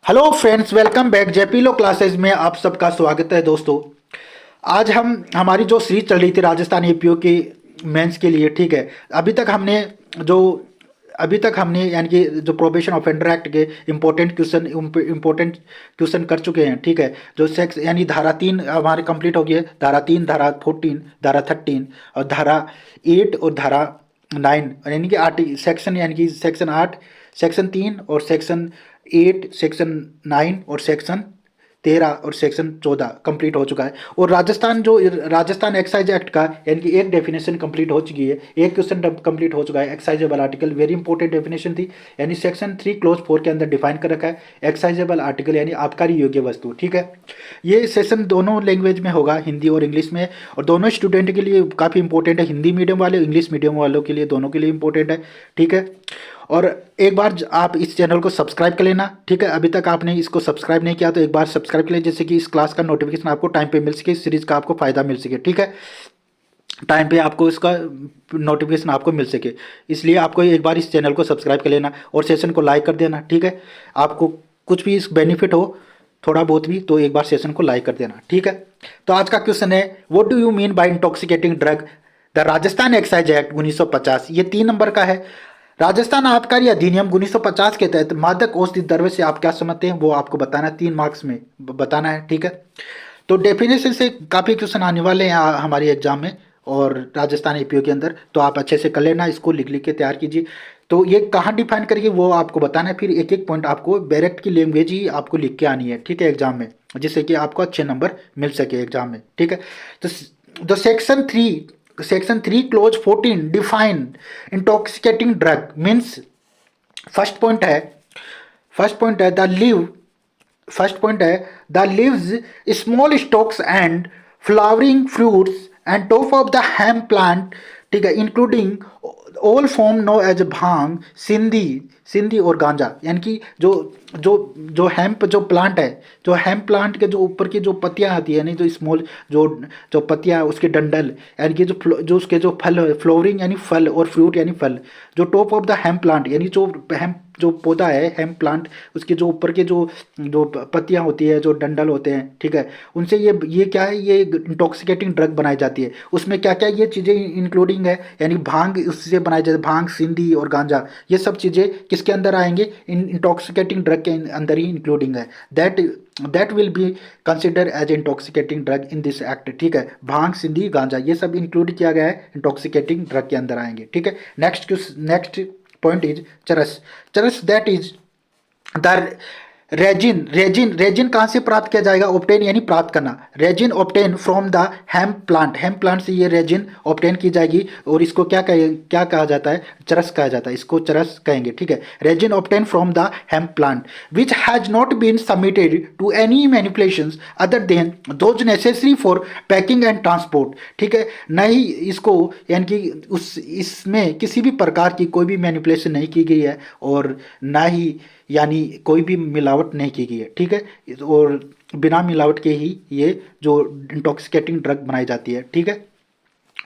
Hello friends, welcome back JP law classes में आप सबका स्वागत है दोस्तों। आज हम हमारी जो सीरीज चल रही थी राजस्थान एपीओ की मेंस के लिए, ठीक है। अभी तक हमने जो अभी तक हमने यानी कि जो प्रोबेशन ऑफेंडर एक्ट के इम्पोर्टेंट क्वेश्चन कर चुके हैं, ठीक है। जो सेक्स यानी धारा 3 हमारे कंप्लीट हो गई है। धारा 3, धारा 14, धारा 13 और धारा 8 और धारा 9 यानी कि 8 सेक्शन, यानी कि सेक्शन 8, सेक्शन 3 और सेक्शन 8, सेक्शन 9 और सेक्शन 13 और सेक्शन 14 कंप्लीट हो चुका है। और राजस्थान एक्साइज एक्ट का यानी कि एक डेफिनेशन कंप्लीट हो चुकी है, एक क्वेश्चन कंप्लीट हो चुका है। एक्साइजेबल आर्टिकल वेरी इंपॉर्टेंट डेफिनेशन थी, यानी सेक्शन 3 क्लोज 4 के अंदर डिफाइन कर रखा है एक्साइजेबल आर्टिकल यानी आबकारी योग्य वस्तु, ठीक है। ये सेशन दोनों लैंग्वेज में होगा, हिंदी और इंग्लिश में, और दोनों स्टूडेंट के लिए काफ़ी इंपॉर्टेंट है, हिंदी मीडियम वाले इंग्लिश मीडियम वालों के लिए, दोनों के लिए इंपॉर्टेंट है, ठीक है। और एक बार आप इस चैनल को सब्सक्राइब कर लेना, ठीक है। अभी तक आपने इसको सब्सक्राइब नहीं किया तो एक बार सब्सक्राइब कर लें, जैसे कि इस क्लास का नोटिफिकेशन आपको टाइम पे मिल सके, इस सीरीज का आपको फायदा मिल सके, ठीक है। टाइम पे आपको इसका नोटिफिकेशन आपको मिल सके, इसलिए आपको एक बार इस चैनल को सब्सक्राइब कर लेना और सेशन को लाइक कर देना, ठीक है। आपको कुछ भी इस बेनिफिट हो, थोड़ा बहुत भी, तो एक बार सेशन को लाइक कर देना, ठीक है। तो आज का क्वेश्चन है, what do you mean by intoxicating drug, the Rajasthan excise act 1950। ये 3 नंबर का है। राजस्थान आबकारी अधिनियम 1950 के तहत मादक औषधि द्रव्य से आप क्या समझते हैं वो आपको बताना है, 3 मार्क्स में बताना है, ठीक है। तो डेफिनेशन से काफ़ी क्वेश्चन आने वाले हैं हमारे एग्जाम में और राजस्थान एपीओ के अंदर, तो आप अच्छे से कर लेना, इसको लिख लिख के तैयार कीजिए। तो ये कहाँ डिफाइन करके वो आपको बताना है, फिर एक एक पॉइंट आपको डायरेक्ट की लैंग्वेज ही आपको लिख के आनी है, ठीक है, एग्जाम में, जिससे कि आपको अच्छे नंबर मिल सके एग्जाम में, ठीक है। तो section 3 clause 14 define intoxicating drug means, first point है फर्स्ट पॉइंट है द लिव फर्स्ट पॉइंट है the leaves, small stalks and flowering fruits and top of the hemp plant, ठीक है, including all form known as bhang, सिंधी सिंधी और गांजा। यानी कि जो जो जो हेम्प जो प्लांट है, जो हेम्प प्लांट के जो ऊपर की जो पत्तियां आती है, नहीं जो स्मॉल जो जो पत्तियां उसके डंडल, यानी कि जो उसके जो फल, फ्लोरिंग यानी फल और फ्रूट यानी फल, जो top of the hemp plant यानी जो हेम्प जो पौधा है हेम्प प्लांट, उसके जो ऊपर के जो जो पत्तियां होती है, जो डंडल होते हैं, ठीक है, उनसे ये क्या है, ये इंटॉक्सिकेटिंग ड्रग बनाई जाती है। उसमें क्या क्या ये चीज़ें इंक्लूडिंग है, यानी भांग उससे बनाई जाती है, भांग, सिंधी और गांजा, ये सब चीज़ें किसके अंदर आएंगे, इन इंटॉक्सिकेटिंग ड्रग के अंदर ही इंक्लूडिंग है। That will be consider as intoxicating drug in this act, ठीक है। भांग, सिंधी, गांजा ये सब इंक्लूड किया गया है, इंटॉक्सिकेटिंग ड्रग के अंदर आएंगे, ठीक है। नेक्स्ट पॉइंट इज चरस। चरस दैट इज द रेजिन कहाँ से प्राप्त किया जाएगा, ऑप्टेन यानी प्राप्त करना, resin obtain from the hemp plant से ये रेजिन ऑप्टेन की जाएगी, और इसको क्या कहा जाता है, चरस कहा जाता है, इसको चरस कहेंगे, ठीक है। Resin obtain from the hemp plant which has not been submitted to any manipulations other than those necessary for packing and transport, ठीक है। न ही इसको यानी कि उस इसमें किसी भी प्रकार की कोई भी मैनिपुलेशन नहीं की गई है, और ना ही यानी कोई भी मिलावट नहीं की गई है, ठीक है। और बिना मिलावट के ही ये जो इंटॉक्सिकेटिंग ड्रग बनाई जाती है, ठीक है।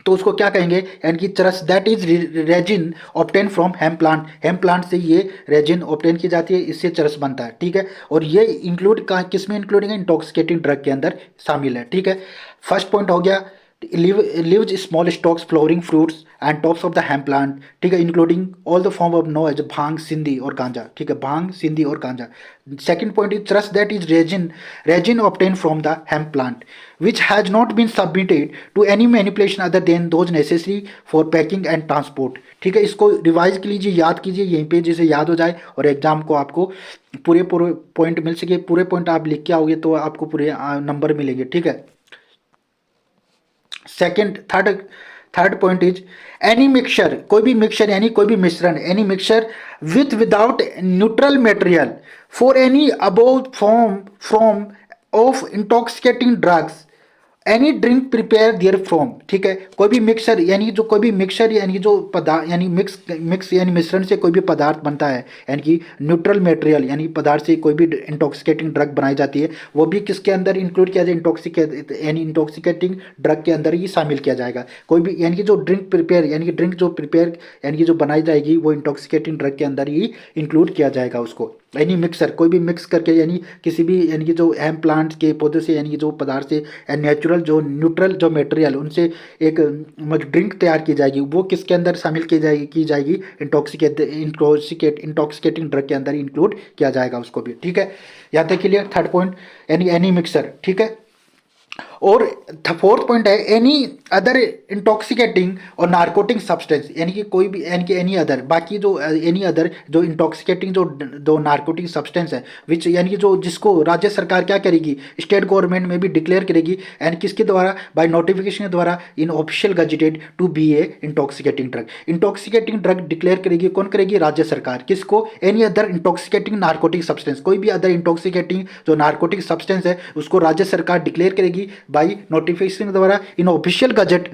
तो उसको क्या कहेंगे, यानी कि चरस that is resin obtain from hemp plant से ये रेजिन ऑप्टेन की जाती है, इससे चरस बनता है, ठीक है। और ये इंक्लूड किस में इंक्लूडिंग है, इंटॉक्सिकेटिंग ड्रग के अंदर शामिल है, ठीक है। फर्स्ट पॉइंट हो गया, leaves small stalks flowering fruits and tops of the hemp plant, ठीक है, including all the form of known as bhang, सिंधी और गांजा, ठीक है, भांग, सिंधी और ganja. Second point is trust that is resin obtain from the hemp plant which has not been submitted to any manipulation other than those necessary for packing and transport, ठीक है। इसको revise कर लीजिए, याद कीजिए यहीं पे, जिसे याद हो जाए और एग्जाम को आपको पूरे पूरे पॉइंट मिल सके। पूरे पॉइंट आप लिख के आओगे तो आपको पूरे नंबर मिलेंगे, ठीक है। Second third point is any mixture, कोई भी मिक्सचर यानी कोई भी मिश्रण, any mixture without neutral material for any above form from of intoxicating drugs any drink prepare their from, ठीक है। कोई भी मिक्सर यानी जो कोई भी मिक्सर यानी जो पदार्थ यानी मिक्स यानी मिश्रण से कोई भी पदार्थ बनता है, यानी कि न्यूट्रल मटेरियल यानी पदार्थ से कोई भी इंटॉक्सिकेटिंग ड्रग बनाई जाती है, वो भी किसके अंदर इंक्लूड किया जाए, इंटॉक्सिकेटिंग ड्रग के अंदर ही शामिल किया जाएगा। कोई भी यानी कि जो ड्रिंक प्रिपेयर यानी कि ड्रिंक जो प्रिपेयर यानी कि जो बनाई जाएगी वो इंटॉक्सिकेटिंग ड्रग के अंदर ही इंक्लूड किया जाएगा उसको, एनी मिक्सर, कोई भी मिक्स करके यानी किसी भी यानी कि जो हेम्प प्लांट के पौधे से यानी कि जो पदार्थ से नेचुरल जो न्यूट्रल जो मटेरियल उनसे एक ड्रिंक तैयार की जाएगी, वो किसके अंदर शामिल की जाएगी इंटॉक्सिकेटिंग ड्रग के अंदर इंक्लूड किया जाएगा उसको भी, ठीक है। यहाँ तक क्लियर। थर्ड पॉइंट यानी एनी मिक्सर, ठीक है। और फोर्थ पॉइंट है एनी अदर इंटॉक्सिकेटिंग और नार्कोटिक सब्सटेंस, यानी कि कोई भी यानी कि एनी अदर, बाकी जो एनी अदर जो इंटॉक्सिकेटिंग जो नार्कोटिक सब्सटेंस है विच यानी कि जो जिसको राज्य सरकार क्या करेगी, स्टेट गवर्नमेंट में भी डिक्लेयर करेगी एंड किसके द्वारा, बाय नोटिफिकेशन के द्वारा in official gazetted to be a intoxicating drug. Intoxicating drug declare करेगी कौन करेगी, राज्य सरकार। किसको, any other intoxicating narcotic substance, कोई भी अदर इंटॉक्सिकेटिंग जो नार्कोटिक सब्सटेंस है उसको राज्य सरकार डिक्लेयर करेगी बाई नोटिफिकेशन द्वारा in official gazette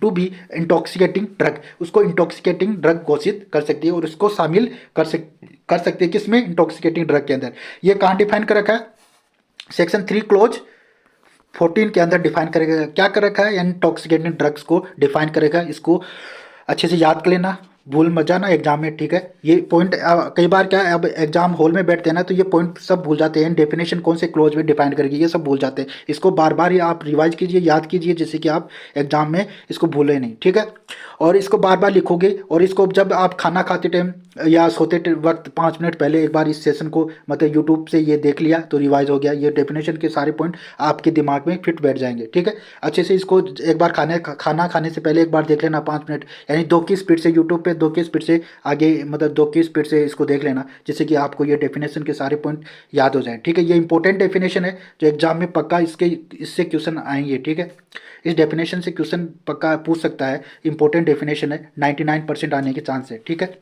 to be intoxicating drug, उसको इंटॉक्सिकेटिंग ड्रग घोषित कर सकती है और उसको शामिल कर सकती है किसमें, इंटॉक्सिकेटिंग ड्रग के अंदर। ये कहाँ डिफाइन कर रखा है, सेक्शन 3 क्लोज 14 के अंदर डिफाइन करेगा, क्या कर रखा है, इंटॉक्सिकेटिंग ड्रग्स को डिफाइन करेगा। इसको अच्छे से याद कर लेना, भूल मत जाना एग्जाम में, ठीक है। ये पॉइंट कई बार क्या है, अब एग्जाम हॉल में बैठते हैं ना तो ये पॉइंट सब भूल जाते हैं, डेफिनेशन कौन से क्लोज में डिफाइन करेगी ये सब भूल जाते हैं। इसको बार बार ये आप रिवाइज कीजिए, याद कीजिए, जिससे कि आप एग्जाम में इसको भूलें नहीं, ठीक है। और इसको बार बार लिखोगे और इसको जब आप खाना खाते टाइम या सोते वक्त 5 मिनट पहले एक बार इस सेशन को मतलब यूट्यूब से ये देख लिया तो रिवाइज हो गया, ये डेफिनेशन के सारे पॉइंट आपके दिमाग में फिट बैठ जाएंगे, ठीक है। अच्छे से इसको एक बार खाना खाने से पहले एक बार देख लेना 5 मिनट, यानी 2 की स्पीड से यूट्यूब पे 2 की स्पीड से आगे मतलब 2 की स्पीड से इसको देख लेना, जिससे कि आपको ये डेफिनेशन के सारे पॉइंट याद हो जाए, ठीक है। ये इंपॉर्टेंट डेफिनेशन है जो एग्जाम में पक्का इससे क्वेश्चन आएंगे, ठीक है। इस डेफिनेशन से क्वेश्चन पक्का पूछ सकता है, इंपॉर्टेंट डेफिनेशन है, 99% आने के चांस है, ठीक है।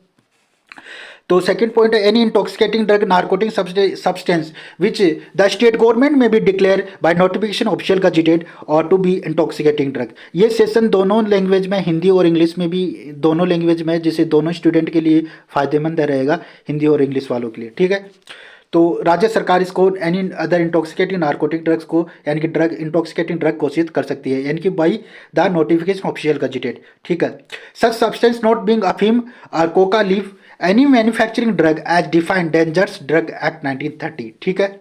तो सेकंड पॉइंट है any intoxicating drug narcotic substance which the state government may be declare by notification official gazetted और टू बी इंटॉक्सिकेटिंग ड्रग। ये सेशन दोनों लैंग्वेज में, हिंदी और इंग्लिश में भी, दोनों लैंग्वेज में, जिसे दोनों स्टूडेंट के लिए फायदेमंद रहेगा, हिंदी और इंग्लिश वालों के लिए, ठीक है। तो राज्य सरकार इसको any other intoxicating narcotic drugs को यानी कि ड्रग इंटॉक्सिकेटिंग ड्रग घोषित कर सकती है, यानी कि by the notification official gazetted, ठीक है। सच सब्सटेंस नॉट बीइंग अफीम और coca leaf any manufacturing drug as defined dangerous drug act 1930, ठीक है।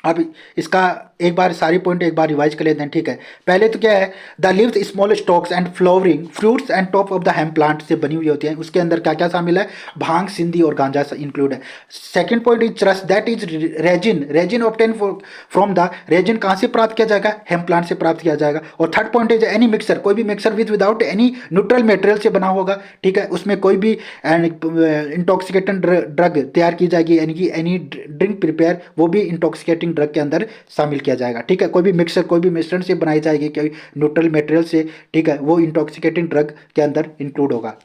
अब इसका एक बार सारी पॉइंट एक बार रिवाइज कर लेते हैं, ठीक है। पहले तो क्या है, the leaves small stalks and flowering fruits and top of the hemp plant से बनी हुई होती है। उसके अंदर क्या क्या शामिल है, भांग, सिंधी और गांजा इंक्लूड है। सेकंड पॉइंट इज चरस, that is resin obtain from the resin, कहाँ से प्राप्त किया जाएगा, हेम्प प्लांट से प्राप्त किया जाएगा। और third point is any mixer, कोई भी mixer without any neutral material से बना होगा, ठीक है। उसमें कोई भी इंटॉक्सिकेटिंग ड्रग तैयार की जाएगी, यानी कि एनी ड्रिंक प्रिपेयर, वो भी इंटॉक्सिकेटिंग ड्रग के अंदर शामिल किया जाएगा, ठीक है। कोई भी मिक्सर कोई भी मिश्रण से बनाई जाएगी, कोई न्यूट्रल मटेरियल से, ठीक है, वो इंटॉक्सिकेटिंग ड्रग के अंदर इंक्लूड होगा।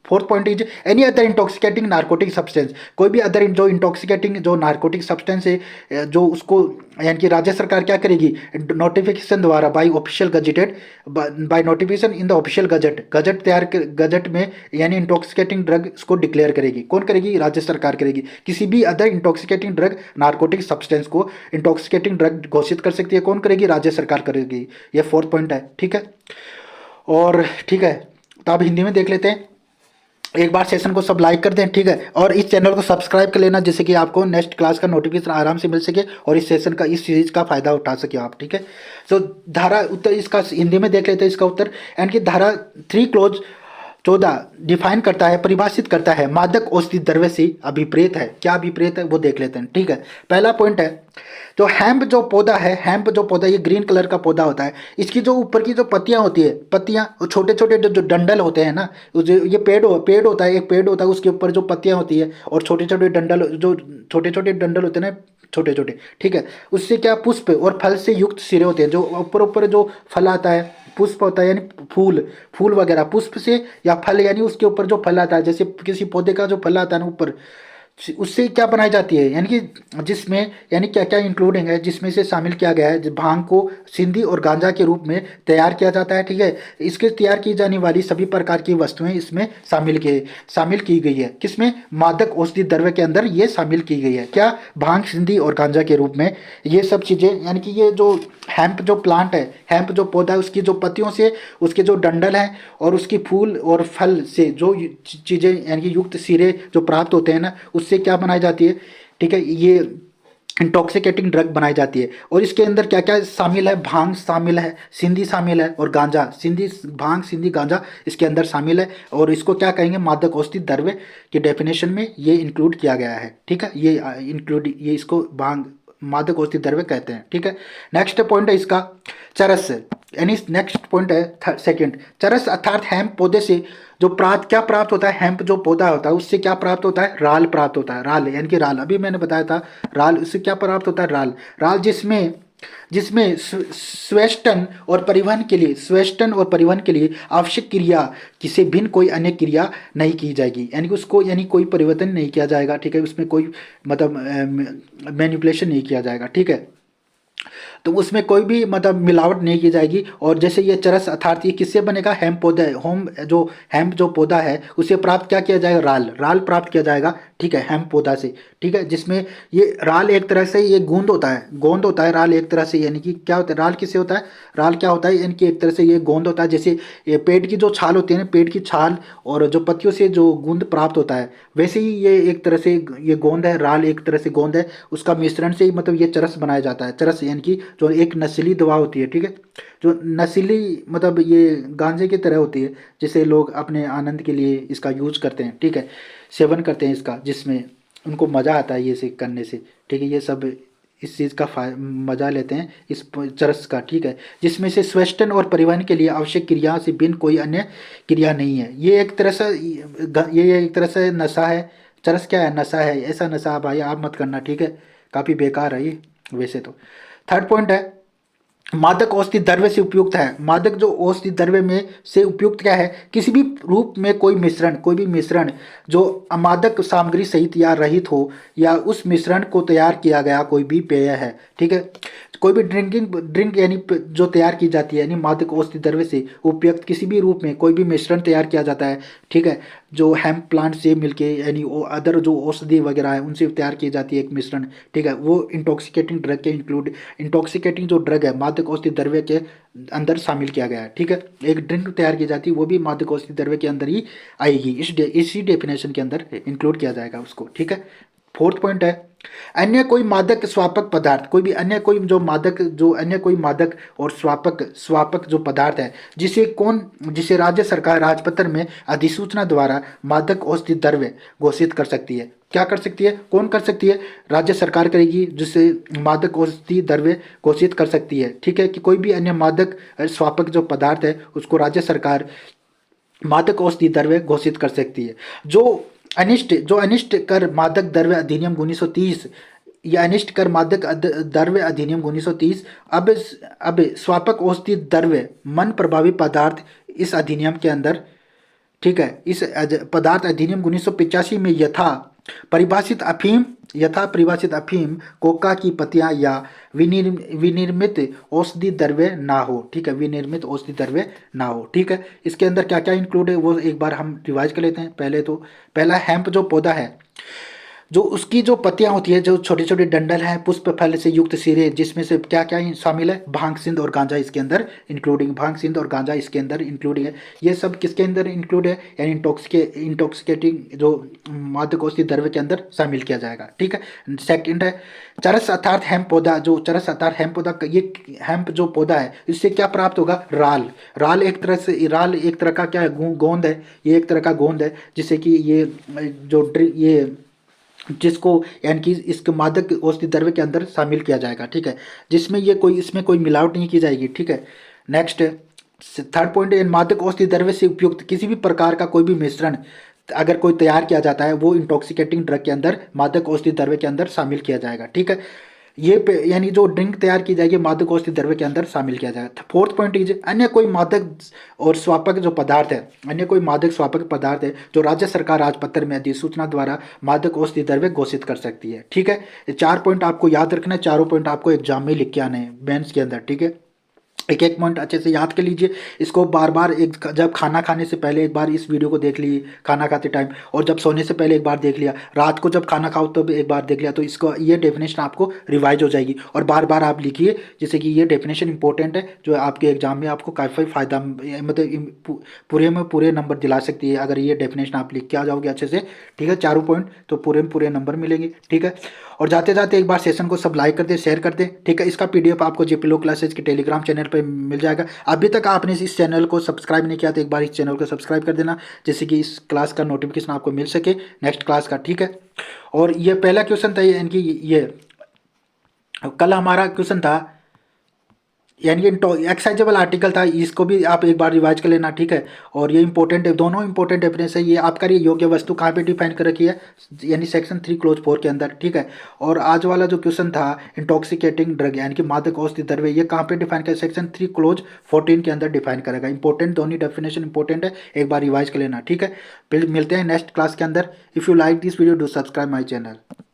Fourth point is any other intoxicating narcotic substance, कोई भी अदर जो इंटॉक्सिकेटिंग जो नार्कोटिक सब्सटेंस है जो उसको यानी कि राज्य सरकार क्या करेगी, नोटिफिकेशन द्वारा by official gazetted, by notification in the official gazette में यानी इंटॉक्सिकेटिंग ड्रग इसको डिक्लेयर करेगी, कौन करेगी, राज्य सरकार करेगी। किसी भी other intoxicating drug narcotic substance को इंटॉक्सिकेटिंग ड्रग घोषित कर सकती है, कौन करेगी, राज्य सरकार करेगी। ये फोर्थ पॉइंट है, ठीक है। और ठीक है, तो आप हिंदी में देख लेते हैं, एक बार सेशन को सब लाइक कर दें, ठीक है। और इस चैनल को सब्सक्राइब कर लेना, जिससे कि आपको नेक्स्ट क्लास का नोटिफिकेशन आराम से मिल सके और इस सेशन का, इस सीरीज का फायदा उठा सके आप, ठीक है। तो धारा उत्तर इसका हिंदी में देख लेते हैं इसका उत्तर, यानी कि धारा 3 क्लोज 14 डिफाइन करता है, परिभाषित करता है मादक औषधि द्रव्य से अभिप्रेत है। क्या अभिप्रेत है वो देख लेते हैं, ठीक है। पहला पॉइंट है जो हेम्प जो पौधा है, हेम्प जो पौधा ये ग्रीन कलर का पौधा होता है, इसकी जो ऊपर की जो पत्तियां होती है, पत्तियां छोटे छोटे जो डंडल होते हैं ना, ये पेड़ होता है, एक पेड़ होता है, उसके ऊपर जो पत्तियां होती है और छोटे छोटे डंडल, जो छोटे छोटे डंडल होते हैं ना, छोटे छोटे, ठीक है। उससे क्या पुष्प और फल से युक्त सिरे होते हैं, जो ऊपर ऊपर जो फल आता है, पुष्प होता है यानी फूल वगैरह, पुष्प से या फल यानी उसके ऊपर जो फल आता है, जैसे किसी पौधे का जो फल आता है ना ऊपर, उससे क्या बनाई जाती है, यानी कि जिसमें यानी क्या क्या इंक्लूडिंग है, जिसमें से शामिल किया गया है, भांग को सिंधी और गांजा के रूप में तैयार किया जाता है, ठीक है। इसके तैयार की जाने वाली सभी प्रकार की वस्तुएं इसमें शामिल की गई है, किसमें, मादक औषधि द्रव्य के अंदर ये शामिल की गई है, क्या, भांग, सिंधी और गांजा के रूप में ये सब चीज़ें, यानी कि ये जो हेम्प जो प्लांट है, हेम्प जो पौधा है, उसकी जो पत्तियों से, उसके जो डंडल हैं और उसकी फूल और फल से जो चीज़ें यानी कि युक्त सिरे जो प्राप्त होते हैं ना, उससे क्या बनाई जाती है, ठीक है, ये इंटॉक्सिकेटिंग ड्रग बनाई जाती है। और इसके अंदर क्या क्या शामिल है, भांग शामिल है, सिंधी शामिल है और गांजा, सिंधी भांग सिंधी गांजा इसके अंदर शामिल है। और इसको क्या कहेंगे, मादक औषधि द्रव्य की डेफिनेशन में ये इंक्लूड किया गया है, ठीक है, ये इंक्लूड, ये इसको भांग मादक औषधि द्रव्य कहते हैं, ठीक है। नेक्स्ट पॉइंट है इसका चरस, यानी नेक्स्ट पॉइंट है सेकंड, चरस अर्थात हेम्प पौधे से जो प्राप्त क्या प्राप्त होता है, हेम्प जो पौधा होता है उससे क्या प्राप्त होता है, राल प्राप्त होता है, राल यानी कि राल, अभी मैंने बताया था राल, उससे क्या प्राप्त होता है, राल, राल जिसमें जिसमें स्वेष्टन और परिवहन के लिए, स्वेष्टन और परिवहन के लिए आवश्यक क्रिया किसी भिन्न कोई अन्य क्रिया नहीं की जाएगी, यानी कि उसको यानी कोई परिवर्तन नहीं किया जाएगा, ठीक है, उसमें कोई मतलब मैनिपुलेशन नहीं किया जाएगा, ठीक है, तो उसमें कोई भी मतलब मिलावट नहीं की जाएगी। और जैसे ये चरस अर्थात ये किससे बनेगा, हेम्प पौधा है, होम जो हेम्प जो पौधा है उसे प्राप्त क्या किया जाएगा, राल, राल प्राप्त किया जाएगा, ठीक है, हेम्प पौधा से, ठीक है, जिसमें ये राल एक तरह से ये गोंद होता है, गोंद होता है राल एक तरह से, यानी कि क्या होता है, राल किससे होता है, राल क्या होता है, यानी कि एक तरह से ये गोंद होता है, जैसे ये पेड़ की जो छाल होती है ना, पेड़ की छाल और जो पत्तियों से जो गूंद प्राप्त होता है, वैसे ही ये एक तरह से ये गोंद है, राल एक तरह से गोंद है, उसका मिश्रण से ही मतलब ये चरस बनाया जाता है। चरस यानी कि जो एक नशीली दवा होती है, ठीक है, जो नशीली मतलब ये गांजे की तरह होती है, जिसे लोग अपने आनंद के लिए इसका यूज करते हैं, ठीक है, सेवन करते हैं इसका, जिसमें उनको मज़ा आता है ये से करने से, ठीक है, ये सब इस चीज़ का मजा लेते हैं इस चरस का, ठीक है, जिसमें से स्वेष्टन और परिवहन के लिए आवश्यक क्रिया से भिन्न कोई अन्य क्रिया नहीं है। ये एक तरह से ये एक तरह से नशा है, चरस क्या है, नशा है, ऐसा नशा भाई आप मत करना, ठीक है, काफ़ी बेकार है ये वैसे तो। थर्ड पॉइंट है मादक औषधि द्रव्य से उपयुक्त है, मादक जो औषधि द्रव्य में से उपयुक्त क्या है, किसी भी रूप में कोई मिश्रण, कोई भी मिश्रण जो अमादक सामग्री सहित या रहित हो, या उस मिश्रण को तैयार किया गया कोई भी पेय है, ठीक है, कोई भी ड्रिंक यानी जो तैयार की जाती है, यानी मादक औषधि द्रव्य से उपयुक्त किसी भी रूप में कोई भी मिश्रण तैयार किया जाता है, ठीक है, जो हेम्प प्लांट से मिलके यानी अदर जो औषधि वगैरह है उनसे तैयार की जाती है एक मिश्रण, ठीक है, वो इंटॉक्सिकेटिंग ड्रग के इंक्लूड, इंटॉक्सिकेटिंग जो ड्रग है मादक औषधि द्रव्य के अंदर शामिल किया गया है, ठीक है, एक ड्रिंक तैयार की जाती है वो भी मादक औषधि द्रव्य के अंदर ही आएगी, इसी डेफिनेशन के अंदर इंक्लूड किया जाएगा उसको, ठीक है। फोर्थ पॉइंट है अन्य कोई मादक स्वापक पदार्थ, कोई भी अन्य कोई जो मादक, जो अन्य कोई मादक और स्वापक स्वापक जो पदार्थ है जिसे राज्य सरकार राजपत्र में अधिसूचना द्वारा मादक औषधि द्रव्य घोषित कर सकती है, क्या कर सकती है, कौन कर सकती है, राज्य सरकार करेगी, जिसे मादक औषधि द्रव्य घोषित कर सकती है, ठीक है, कि कोई भी अन्य मादक स्वापक जो पदार्थ है उसको राज्य सरकार मादक औषधि द्रव्य घोषित कर सकती है। जो अनिष्ट कर मादक द्रव्य अधिनियम 1930, या अनिष्ट कर मादक द्रव्य अधिनियम 1930, अब स्वापक औषधि द्रव्य मन प्रभावी पदार्थ इस अधिनियम के अंदर, ठीक है, इस पदार्थ अधिनियम 1985 में यथा परिभाषित अफीम, कोका की पत्तियां या विनिर्मित औषधि द्रव्य ना हो, ठीक है, विनिर्मित औषधि द्रव्य ना हो, ठीक है। इसके अंदर क्या क्या इंक्लूड है वो एक बार हम रिवाइज कर लेते हैं। पहला हेम्प जो पौधा है, जो उसकी जो पत्तियां होती है, जो छोटे छोटे डंडल हैं, पुष्प फल से युक्त सिरे, जिसमें से क्या क्या शामिल है, भांग सिंध और गांजा इसके अंदर इंक्लूडिंग, भांग सिंध और गांजा इसके अंदर इंक्लूडिंग है। ये सब किसके अंदर इंक्लूड है, यानी इंटॉक्सिकेटिंग जो मादक औषधि द्रव्य के अंदर शामिल किया जाएगा, ठीक है। सेकंड है चरस अर्थात हेम्प पौधा, जो चरस अर्थात हेम्प पौधा, ये हेम्प जो पौधा है इससे क्या प्राप्त होगा, राल, राल एक तरह का क्या है, गोंद है, ये एक तरह का गोंद है, जिससे कि ये ये जिसको यानी कि इसके मादक औषधि द्रव्य के अंदर शामिल किया जाएगा, ठीक है, जिसमें इसमें कोई मिलावट नहीं की जाएगी, ठीक है। नेक्स्ट थर्ड पॉइंट, मादक औषधि द्रव्य से उपयुक्त किसी भी प्रकार का कोई भी मिश्रण अगर कोई तैयार किया जाता है वो इंटॉक्सिकेटिंग ड्रग के अंदर मादक औषधि द्रव्य के अंदर शामिल किया जाएगा, ठीक है। यानी जो ड्रिंक तैयार की जाएगी मादक औषधि द्रव्य के अंदर शामिल किया जाएगा। फोर्थ पॉइंट इज अन्य कोई मादक और स्वापक जो पदार्थ है, अन्य कोई मादक स्वापक पदार्थ है जो राज्य सरकार राजपत्र में अधिसूचना द्वारा मादक औषधि द्रव्य घोषित कर सकती है, ठीक है। ये 4 पॉइंट आपको याद रखना है, चारों पॉइंट आपको एग्जाम में लिख के आने हैं मेंस के अंदर, ठीक है। एक एक पॉइंट अच्छे से याद कर लीजिए। इसको बार बार एक जब खाना खाने से पहले एक बार इस वीडियो को देख लीजिए खाना खाते टाइम, और जब सोने से पहले एक बार देख लिया, रात को जब खाना खाओ तब एक बार देख लिया, तो इसको ये डेफिनेशन आपको रिवाइज हो जाएगी। और बार बार आप लिखिए, जैसे कि ये डेफिनेशन इंपॉर्टेंट है जो आपके एग्जाम में आपको काफ़ी फ़ायदा मतलब पूरे में पूरे नंबर दिला सकती है अगर ये डेफिनेशन आप लिख के आ जाओगे अच्छे से। ठीक है, चारों पॉइंट तो पूरे में पूरे नंबर मिलेंगे। ठीक है, और जाते जाते एक बार सेशन को सब लाइक कर दे, शेयर कर दे। ठीक है, इसका पीडीएफ आपको जेपी लो क्लासेज के टेलीग्राम चैनल पे मिल जाएगा। अभी तक आपने इस चैनल को सब्सक्राइब नहीं किया तो एक बार इस चैनल को सब्सक्राइब कर देना, जिससे कि इस क्लास का नोटिफिकेशन आपको मिल सके नेक्स्ट क्लास का। ठीक है, और ये पहला क्वेश्चन था यानी कि ये कल हमारा क्वेश्चन था यानी कि एक्साइजेबल आर्टिकल था, इसको भी आप एक बार रिवाइज कर लेना। ठीक है, और ये इंपॉर्टेंट है, दोनों इंपॉर्टेंट डेफिनेशन है। ये आपका ये योग्य वस्तु कहाँ पे डिफाइन कर रखी है, यानी सेक्शन 3 क्लोज 4 के अंदर। ठीक है, और आज वाला जो क्वेश्चन था इंटॉक्सिकेटिंग ड्रग यानी कि मादक औषधि द्रव्य, ये कहाँ पे डिफाइन कर, सेक्शन 3 क्लोज 14 के अंदर डिफाइन करेगा। इंपॉर्टेंट दोनों डेफिनेशन इंपॉर्टेंट है, एक बार रिवाइज कर लेना। ठीक है, फिर मिलते हैं नेक्स्ट क्लास के अंदर। If you like this video do subscribe my channel.